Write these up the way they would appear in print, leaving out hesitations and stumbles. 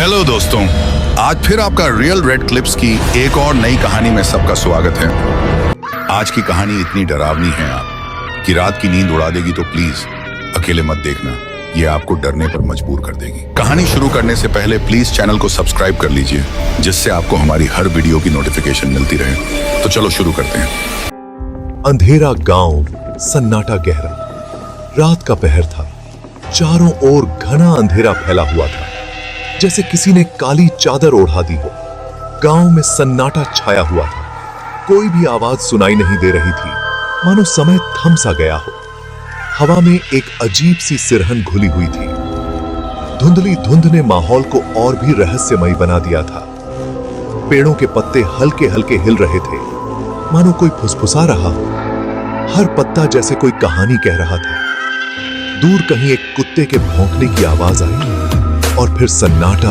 Hello दोस्तों, आज फिर आपका रियल रेड क्लिप्स की एक और नई कहानी में सबका स्वागत है। आज की कहानी इतनी डरावनी है आप कि रात की नींद उड़ा देगी, तो प्लीज अकेले मत देखना, ये आपको डरने पर मजबूर कर देगी। कहानी शुरू करने से पहले प्लीज चैनल को सब्सक्राइब कर लीजिए, जिससे आपको हमारी हर वीडियो की नोटिफिकेशन मिलती रहे। तो चलो शुरू करते हैं। अंधेरा गांव, सन्नाटा गहरा। रात का पहर था, चारों ओर घना अंधेरा फैला हुआ था, जैसे किसी ने काली चादर ओढ़ा दी हो। गांव में सन्नाटा छाया हुआ था, कोई भी आवाज सुनाई नहीं दे रही थी, मानो समय थम सा गया हो। हवा में एक अजीब सी सिरहन घुली हुई थी। धुंधली धुंध ने माहौल को और भी रहस्यमयी बना दिया था। पेड़ों के पत्ते हल्के हल्के हिल रहे थे, मानो कोई फुसफुसा रहा हो। हर पत्ता जैसे कोई कहानी कह रहा था। दूर कहीं एक कुत्ते के भौंकने की आवाज आई और फिर सन्नाटा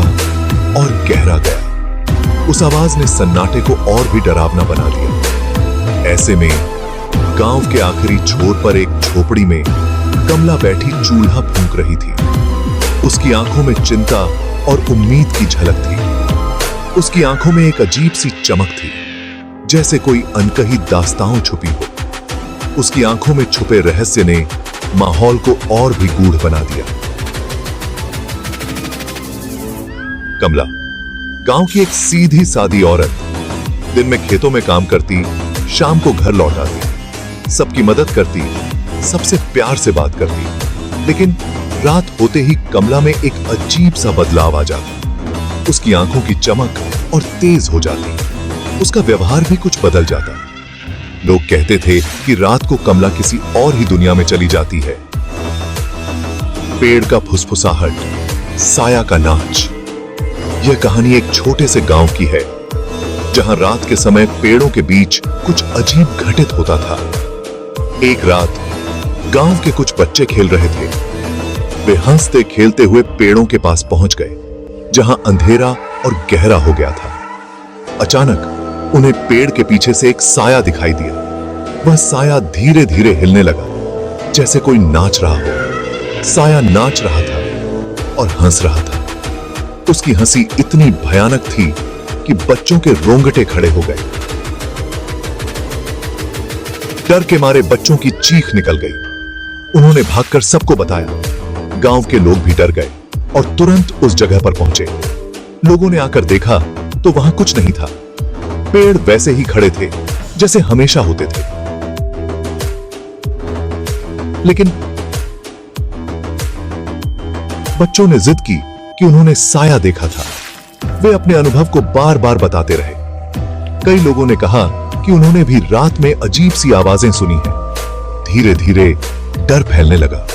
और गहरा गया। उस आवाज ने सन्नाटे को और भी डरावना बना दिया। ऐसे में गांव के आखिरी छोर पर एक झोपड़ी में कमला बैठी चूल्हा फूंक रही थी। उसकी आंखों में चिंता और उम्मीद की झलक थी। उसकी आंखों में एक अजीब सी चमक थी, जैसे कोई अनकही दास्तां छुपी हो। उसकी आंखों में छुपे रहस्य ने माहौल को और भी गूढ़ बना दिया। कमला गांव की एक सीधी सादी औरत, दिन में खेतों में काम करती, शाम को घर लौट आती, सबकी मदद करती, सबसे प्यार से बात करती। लेकिन रात होते ही कमला में एक अजीब सा बदलाव आ जाता। उसकी आंखों की चमक और तेज हो जाती, उसका व्यवहार भी कुछ बदल जाता। लोग कहते थे कि रात को कमला किसी और ही दुनिया में चली जाती है। पेड़ का फुसफुसाहट, साया का नाच। यह कहानी एक छोटे से गांव की है, जहां रात के समय पेड़ों के बीच कुछ अजीब घटित होता था। एक रात गांव के कुछ बच्चे खेल रहे थे। वे हंसते खेलते हुए पेड़ों के पास पहुंच गए, जहां अंधेरा और गहरा हो गया था। अचानक उन्हें पेड़ के पीछे से एक साया दिखाई दिया। वह साया धीरे धीरे हिलने लगा, जैसे कोई नाच रहा हो। साया नाच रहा था और हंस रहा था। उसकी हंसी इतनी भयानक थी कि बच्चों के रोंगटे खड़े हो गए। डर के मारे बच्चों की चीख निकल गई। उन्होंने भागकर सबको बताया। गांव के लोग भी डर गए और तुरंत उस जगह पर पहुंचे। लोगों ने आकर देखा तो वहां कुछ नहीं था। पेड़ वैसे ही खड़े थे जैसे हमेशा होते थे। लेकिन बच्चों ने जिद की कि उन्होंने साया देखा था। वे अपने अनुभव को बार बार बताते रहे। कई लोगों ने कहा कि उन्होंने भी रात में अजीब सी आवाजें सुनी हैं। धीरे धीरे डर फैलने लगा।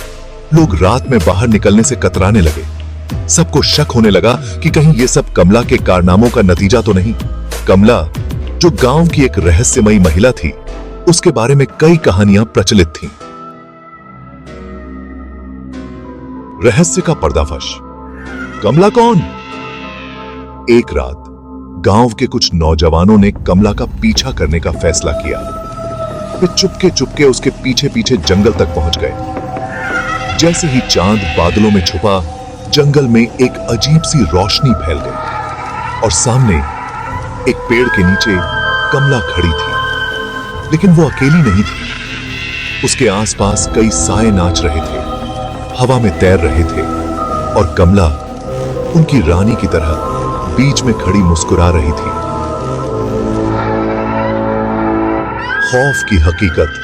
लोग रात में बाहर निकलने से कतराने लगे। सबको शक होने लगा कि कहीं ये सब कमला के कारनामों का नतीजा तो नहीं। कमला, जो गांव की एक रहस्यमयी महिला थी, उसके बारे में कई कहानियां प्रचलित थीं। रहस्य का पर्दाफाश। कमला कौन? एक रात गांव के कुछ नौजवानों ने कमला का पीछा करने का फैसला किया। वे चुपके चुपके उसके पीछे पीछे जंगल तक पहुंच गए। जैसे ही चांद बादलों में छुपा, जंगल में एक अजीब सी रोशनी फैल गई और सामने एक पेड़ के नीचे कमला खड़ी थी। लेकिन वो अकेली नहीं थी। उसके आसपास कई साए नाच रहे थे, हवा में तैर रहे थे और कमला उनकी रानी की तरह बीच में खड़ी मुस्कुरा रही थी। खौफ की हकीकत,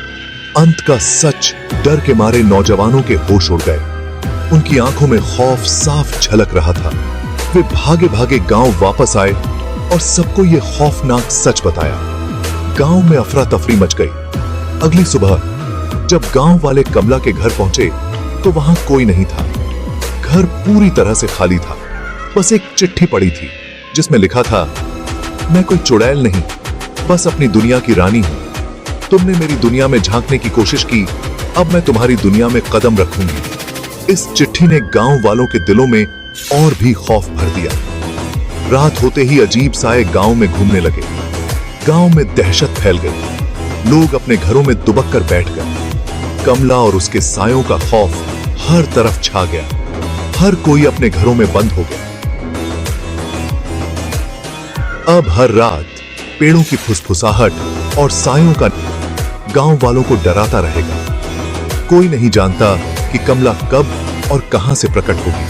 अंत का सच डर के मारे नौजवानों के होश उड़ गए। उनकी आंखों में खौफ साफ झलक रहा था। वे भागे भागे गांव वापस आए और सबको यह खौफनाक सच बताया। गांव में अफरा तफरी मच गई। अगली सुबह जब गांव वाले कमला के घर पहुंचे तो वहां कोई नहीं था। घर पूरी तरह से खाली था। बस एक चिट्ठी पड़ी थी जिसमें लिखा था, मैं कोई चुड़ैल नहीं, बस अपनी दुनिया की रानी हूं। तुमने मेरी दुनिया में झांकने की कोशिश की, अब मैं तुम्हारी दुनिया में कदम रखूंगी। इस चिट्ठी ने गांव वालों के दिलों में और भी खौफ भर दिया। रात होते ही अजीब साए गांव में घूमने लगे। गांव में दहशत फैल गई। लोग अपने घरों में दुबक कर बैठ गए। कमला और उसके सायों का खौफ हर तरफ छा गया। हर कोई अपने घरों में बंद हो गया। अब हर रात पेड़ों की फुसफुसाहट और सायों का गांव वालों को डराता रहेगा। कोई नहीं जानता कि कमला कब और कहां से प्रकट होगी।